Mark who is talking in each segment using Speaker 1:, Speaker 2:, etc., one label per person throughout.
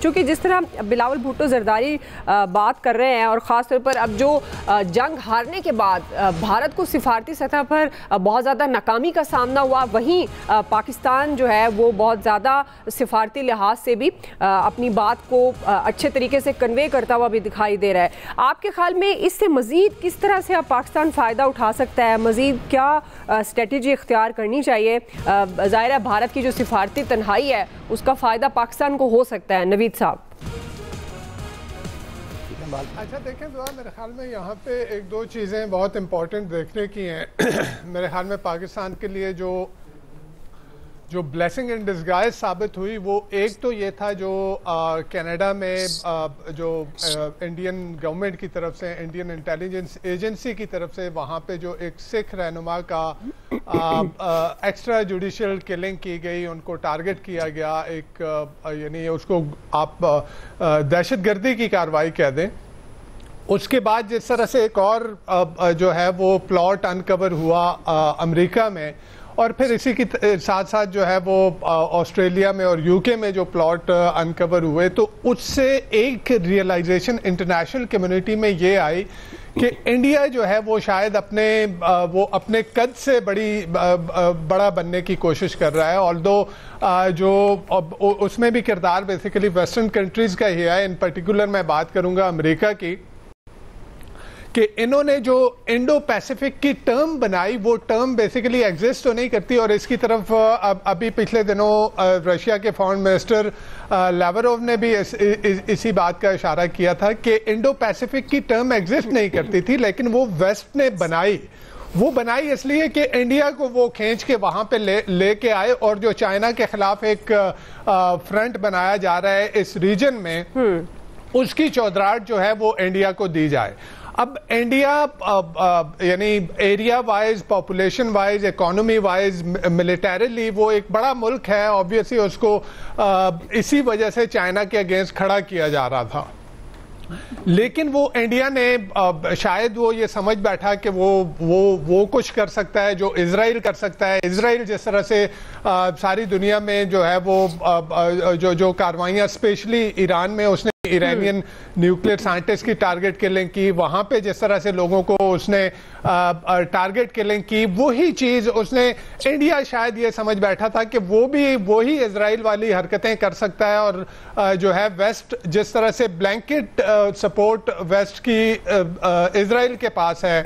Speaker 1: چونکہ جس طرح بلاول بھٹو زرداری بات کر رہے ہیں اور خاص طور پر اب جو جنگ ہارنے کے بعد بھارت کو سفارتی سطح پر بہت زیادہ ناکامی کا سامنا ہوا، وہیں پاکستان جو ہے وہ بہت زیادہ سفارتی لحاظ سے بھی اپنی بات کو اچھے طریقے سے کنوے کرتا ہوا بھی دکھائی دے رہا ہے۔ آپ کے خیال میں اس سے مزید کس طرح سے اب پاکستان فائدہ اٹھا سکتا ہے؟ مزید کیا اسٹریٹجی اختیار کرنی چاہیے؟ ظاہر ہے بھارت کی جو سفارتی تنہائی ہے اس کا فائدہ پاکستان کو ہو سکتا ہے۔ نوید صاحب
Speaker 2: اچھا دیکھیں دعا، میرے خیال میں یہاں پہ ایک دو چیزیں بہت امپورٹنٹ دیکھنے کی ہیں۔ میرے خیال میں پاکستان کے لیے جو بلیسنگ ان ڈسگائز ثابت ہوئی وہ ایک تو یہ تھا جو کینیڈا میں جو انڈین گورنمنٹ کی طرف سے، انڈین انٹیلیجنس ایجنسی کی طرف سے وہاں پہ جو ایک سکھ رہنما کا ایکسٹرا جوڈیشل کلنگ کی گئی، ان کو ٹارگٹ کیا گیا، ایک یعنی اس کو آپ دہشت گردی کی کارروائی کہہ دیں۔ اس کے بعد جس طرح سے ایک اور جو ہے وہ پلاٹ انکور ہوا امریکہ میں، اور پھر اسی کی ساتھ ساتھ جو ہے وہ آسٹریلیا میں اور یو کے میں جو پلاٹ انکور ہوئے، تو اس سے ایک ریئلائزیشن انٹرنیشنل کمیونٹی میں یہ آئی کہ انڈیا جو ہے وہ شاید اپنے قد سے بڑا بننے کی کوشش کر رہا ہے، آلدو جو اس میں بھی کردار بیسیکلی ویسٹرن کنٹریز کا ہی ہے۔ ان پرٹیکولر میں بات کروں گا امریکہ کی، کہ انہوں نے جو انڈو پیسیفک کی ٹرم بنائی وہ ٹرم بیسیکلی ایگزسٹ تو نہیں کرتی، اور اس کی طرف ابھی پچھلے دنوں رشیا کے فارن منسٹر لیوروو نے بھی اسی بات کا اشارہ کیا تھا کہ انڈو پیسیفک کی ٹرم ایگزسٹ نہیں کرتی تھی، لیکن وہ ویسٹ نے وہ بنائی اس لیے کہ انڈیا کو وہ کھینچ کے وہاں پہ لے کے آئے، اور جو چائنا کے خلاف ایک فرنٹ بنایا جا رہا ہے اس ریجن میں، اس کی چودراہٹ جو ہے وہ انڈیا کو دی جائے۔ اب انڈیا یعنی area wise, population wise, economy wise, militarily وہ ایک بڑا ملک ہے، آبویسلی اس کو اسی وجہ سے چائنا کے اگینسٹ کھڑا کیا جا رہا تھا۔ لیکن وہ انڈیا نے شاید وہ یہ سمجھ بیٹھا کہ وہ کچھ کر سکتا ہے جو اسرائیل کر سکتا ہے۔ اسرائیل جس طرح سے ساری دنیا میں جو ہے وہ جو کاروائیاں اسپیشلی ایران میں اس نے ایرانین نیوکلیئر سائنٹسٹ کی ٹارگٹ کلنگ کی، وہاں پہ جس طرح سے لوگوں کو اس نے ٹارگٹ کلنگ کی، وہی چیز اس نے انڈیا شاید یہ سمجھ بیٹھا تھا کہ وہی اسرائیل والی حرکتیں کر سکتا ہے، اور جو ہے ویسٹ جس طرح سے بلینکٹ سپورٹ ویسٹ کی اسرائیل کے پاس ہے،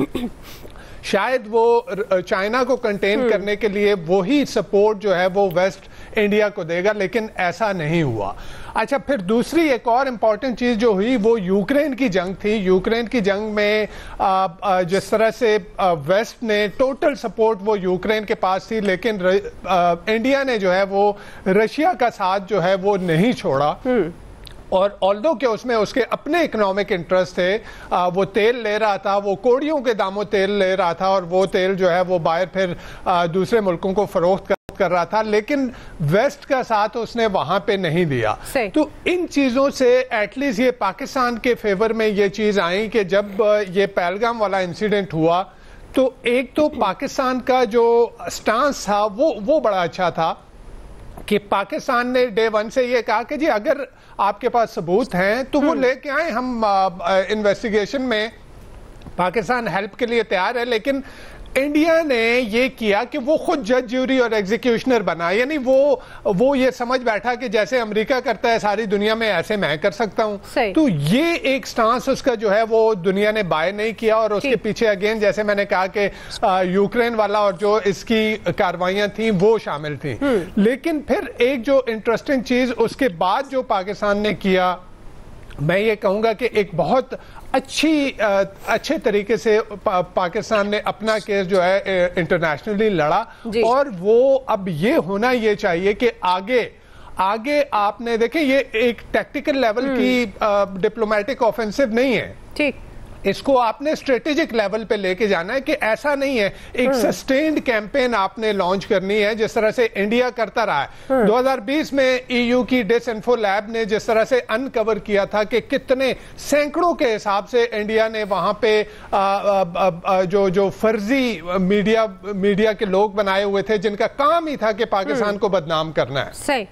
Speaker 2: شاید وہ چائنا کو کنٹین کرنے کے لیے وہی سپورٹ جو ہے وہ ویسٹ انڈیا کو دے گا، لیکن ایسا نہیں ہوا۔ اچھا، پھر دوسری ایک اور امپورٹنٹ چیز جو ہوئی وہ یوکرین کی جنگ تھی۔ یوکرین کی جنگ میں جس طرح سے ویسٹ نے ٹوٹل سپورٹ وہ یوکرین کے پاس تھی، لیکن انڈیا نے جو ہے وہ رشیا کا ساتھ جو ہے وہ نہیں چھوڑا، اور آلدو کہ اس میں اس کے اپنے اکنامک انٹرسٹ تھے، وہ تیل لے رہا تھا، وہ کوڑیوں کے داموں تیل لے رہا تھا، اور وہ تیل جو ہے وہ باہر پھر دوسرے ملکوں کو فروخت کر رہا تھا، لیکن ویسٹ کا ساتھ اس نے وہاں پہ نہیں دیا۔ تو ان چیزوں سے ایٹ لیسٹ یہ پاکستان کے فیور میں یہ چیز آئی کہ جب یہ پہلگام والا انسیڈنٹ ہوا تو ایک تو پاکستان کا جو سٹانس تھا وہ بڑا اچھا تھا کہ پاکستان نے ڈے ون سے یہ کہا کہ جی اگر آپ کے پاس ثبوت ہیں تو وہ لے کے آئیں، ہم انویسٹیگیشن میں پاکستان ہیلپ کے لیے تیار ہے۔ لیکن انڈیا نے یہ کیا کہ وہ خود جج، جیوری اور ایگزیکیوشنر بنا، یعنی وہ یہ سمجھ بیٹھا کہ جیسے امریکہ کرتا ہے ساری دنیا میں ایسے میں کر سکتا ہوں۔ تو یہ ایک سٹانس اس کا جو ہے وہ دنیا نے بائے نہیں کیا، اور اس کے پیچھے اگین جیسے میں نے کہا کہ یوکرین والا اور جو اس کی کاروائیاں تھیں وہ شامل تھیں۔ لیکن پھر ایک جو انٹرسٹنگ چیز اس کے بعد جو پاکستان نے کیا، میں یہ کہوں گا کہ ایک بہت اچھے طریقے سے پاکستان نے اپنا کیس جو ہے انٹرنیشنلی لڑا، اور وہ اب یہ ہونا یہ چاہیے کہ آگے آپ نے دیکھیں یہ ایک ٹیکٹیکل لیول کی ڈپلومیٹک آفینسو نہیں ہے، ٹھیک، اس کو آپ نے اسٹریٹجک لیول پہ لے کے جانا ہے کہ ایسا نہیں ہے، ایک سسٹینڈ کیمپین آپ نے لانچ کرنی ہے جس طرح سے انڈیا کرتا رہا ہے۔ 2020 میں ای یو کی ڈس انفو لیب نے جس طرح سے انکور کیا تھا کہ کتنے سینکڑوں کے حساب سے انڈیا نے وہاں پہ جو فرضی میڈیا کے لوگ بنائے ہوئے تھے جن کا کام ہی تھا کہ پاکستان کو بدنام کرنا ہے۔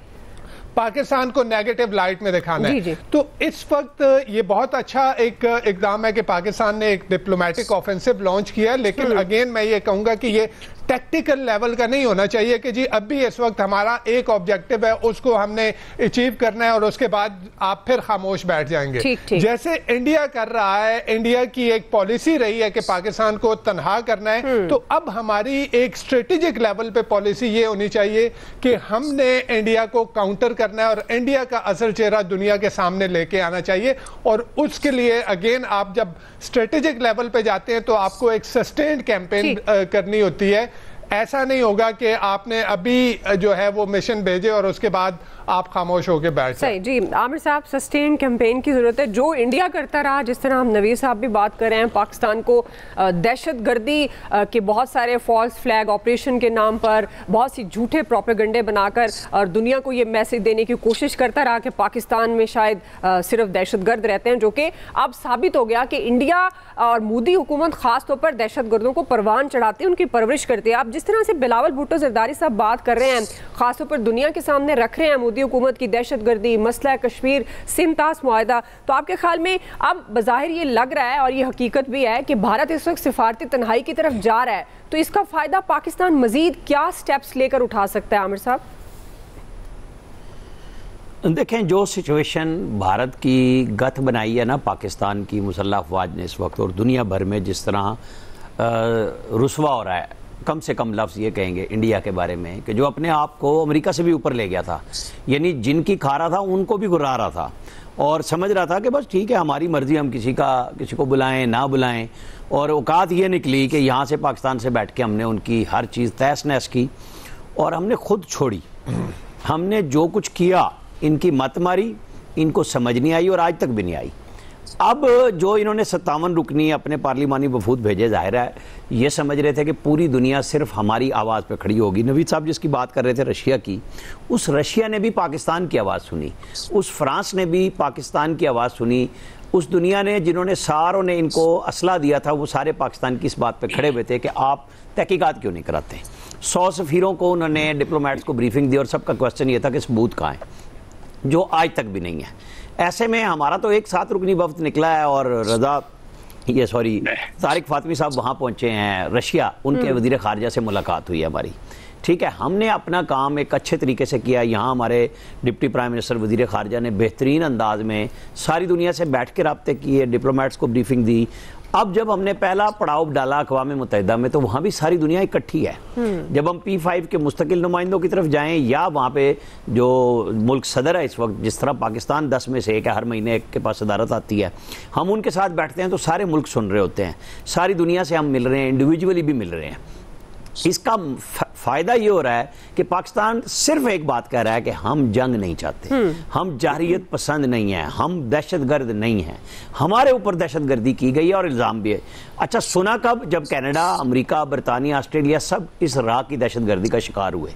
Speaker 2: پاکستان کو نیگیٹو لائٹ میں دکھانا ہے. تو اس وقت یہ بہت اچھا ایک اقدام ہے کہ پاکستان نے ایک ڈپلومیٹک آفینسو لانچ کیا, لیکن اگین میں یہ کہوں گا کہ یہ ٹیکٹیکل لیول کا نہیں ہونا چاہیے کہ جی اب بھی اس وقت ہمارا ایک آبجیکٹو ہے, اس کو ہم نے اچیو کرنا ہے اور اس کے بعد آپ پھر خاموش بیٹھ جائیں گے. جیسے انڈیا کر رہا ہے, انڈیا کی ایک پالیسی رہی ہے کہ پاکستان کو تنہا کرنا ہے, تو اب ہماری ایک اسٹریٹجک لیول پہ پالیسی یہ ہونی چاہیے کہ ہم نے انڈیا کو کاؤنٹر کرنا ہے اور انڈیا کا اصل چہرہ دنیا کے سامنے لے کے آنا چاہیے. اور اس کے لیے اگین آپ جب اسٹریٹجک لیول پہ جاتے ہیں تو آپ کو ایک سسٹینڈ کیمپین کرنی ہوتی ہے. ایسا نہیں ہوگا کہ آپ نے ابھی جو ہے وہ مشن بھیجے اور اس کے بعد آپ خاموش ہو کے بیٹھ جائیں.
Speaker 1: جی عامر صاحب, سسٹین کیمپین کی ضرورت ہے جو انڈیا کرتا رہا, جس طرح ہم نویر صاحب بھی بات کر رہے ہیں, پاکستان کو دہشت گردی کے بہت سارے فالس فلیگ آپریشن کے نام پر بہت سی جھوٹے پروپیگنڈے بنا کر اور دنیا کو یہ میسج دینے کی کوشش کرتا رہا کہ پاکستان میں شاید صرف دہشت گرد رہتے ہیں, جو کہ اب ثابت ہو گیا کہ انڈیا اور مودی حکومت خاص طور پر دہشت گردوں کو پروان چڑھاتی ہے, ان کی پرورش کرتی ہے. اب جس طرح سے بلاول بھٹو زرداری صاحب بات کر رہے ہیں, خاص طور پر دنیا کے سامنے رکھ رہے ہیں مودی حکومت کی دہشت گردی, مسئلہ کشمیر, سمتاس معاہدہ, تو آپ کے خیال میں اب بظاہر یہ لگ رہا ہے اور یہ حقیقت بھی ہے کہ بھارت اس وقت سفارتی تنہائی کی طرف جا رہا ہے, تو اس کا فائدہ پاکستان مزید کیا سٹیپس لے کر اٹھا سکتا ہے؟ عامر صاحب
Speaker 3: دیکھیں, جو سچویشن بھارت کی گتھ بنائی ہے نا پاکستان کی مسلح افواج نے اس وقت, اور دنیا بھر میں جس طرح رسوا ہو رہا ہے, کم سے کم لفظ یہ کہیں گے انڈیا کے بارے میں کہ جو اپنے آپ کو امریکہ سے بھی اوپر لے گیا تھا, یعنی جن کی کھا رہا تھا ان کو بھی گرا رہا تھا اور سمجھ رہا تھا کہ بس ٹھیک ہے ہماری مرضی, ہم کسی کو بلائیں نہ بلائیں. اور اوقات یہ نکلی کہ یہاں سے پاکستان سے بیٹھ کے ہم نے ان کی ہر چیز تہس نہس کی اور ہم نے خود چھوڑی. ہم نے جو کچھ کیا ان کی مت ماری, ان کو سمجھ نہیں آئی اور آج تک بھی نہیں آئی. اب جو انہوں نے 57 رکنی اپنے پارلیمانی وفود بھیجے, ظاہر ہے یہ سمجھ رہے تھے کہ پوری دنیا صرف ہماری آواز پہ کھڑی ہوگی. نوید صاحب جس کی بات کر رہے تھے رشیا کی, اس رشیا نے بھی پاکستان کی آواز سنی, اس فرانس نے بھی پاکستان کی آواز سنی, اس دنیا نے جنہوں نے ساروں نے ان کو اسلحہ دیا تھا وہ سارے پاکستان کی اس بات پہ کھڑے ہوئے تھے کہ آپ تحقیقات کیوں نہیں کراتے. 100 سفیروں کو انہوں نے ڈپلومیٹس کو بریفنگ دی اور سب کا کوسچن یہ تھا کہ ثبوت کہاں ہے, جو آج تک بھی نہیں ہے. ایسے میں ہمارا تو ایک 7 رکنی وفد نکلا ہے اور طارق فاطمی صاحب وہاں پہنچے ہیں رشیا, ان کے وزیر خارجہ سے ملاقات ہوئی ہے ہماری. ٹھیک ہے, ہم نے اپنا کام ایک اچھے طریقے سے کیا. یہاں ہمارے ڈپٹی پرائم منسٹر وزیر خارجہ نے بہترین انداز میں ساری دنیا سے بیٹھ کے رابطے کیے, ڈپلومیٹس کو بریفنگ دی. اب جب ہم نے پہلا پڑاؤ ڈالا اقوام متحدہ میں تو وہاں بھی ساری دنیا اکٹھی ہے. جب ہم P5 کے مستقل نمائندوں کی طرف جائیں یا وہاں پہ جو ملک صدر ہے اس وقت, جس طرح پاکستان 10 میں سے 1 ہے, ہر مہینے ایک کے پاس صدارت آتی ہے, ہم ان کے ساتھ بیٹھتے ہیں تو سارے ملک سن رہے ہوتے ہیں, ساری دنیا سے ہم مل رہے ہیں, انڈیویجولی بھی مل رہے ہیں. اس کا فائدہ یہ ہو رہا ہے کہ پاکستان صرف ایک بات کہہ رہا ہے کہ ہم جنگ نہیں چاہتے, ہم جارحیت پسند نہیں ہیں, ہم دہشت گرد نہیں ہیں, ہمارے اوپر دہشت گردی کی گئی ہے اور الزام بھی ہے. اچھا سنا کب؟ جب کینیڈا, امریکہ, برطانیہ, آسٹریلیا سب اس راہ کی دہشت گردی کا شکار ہوئے.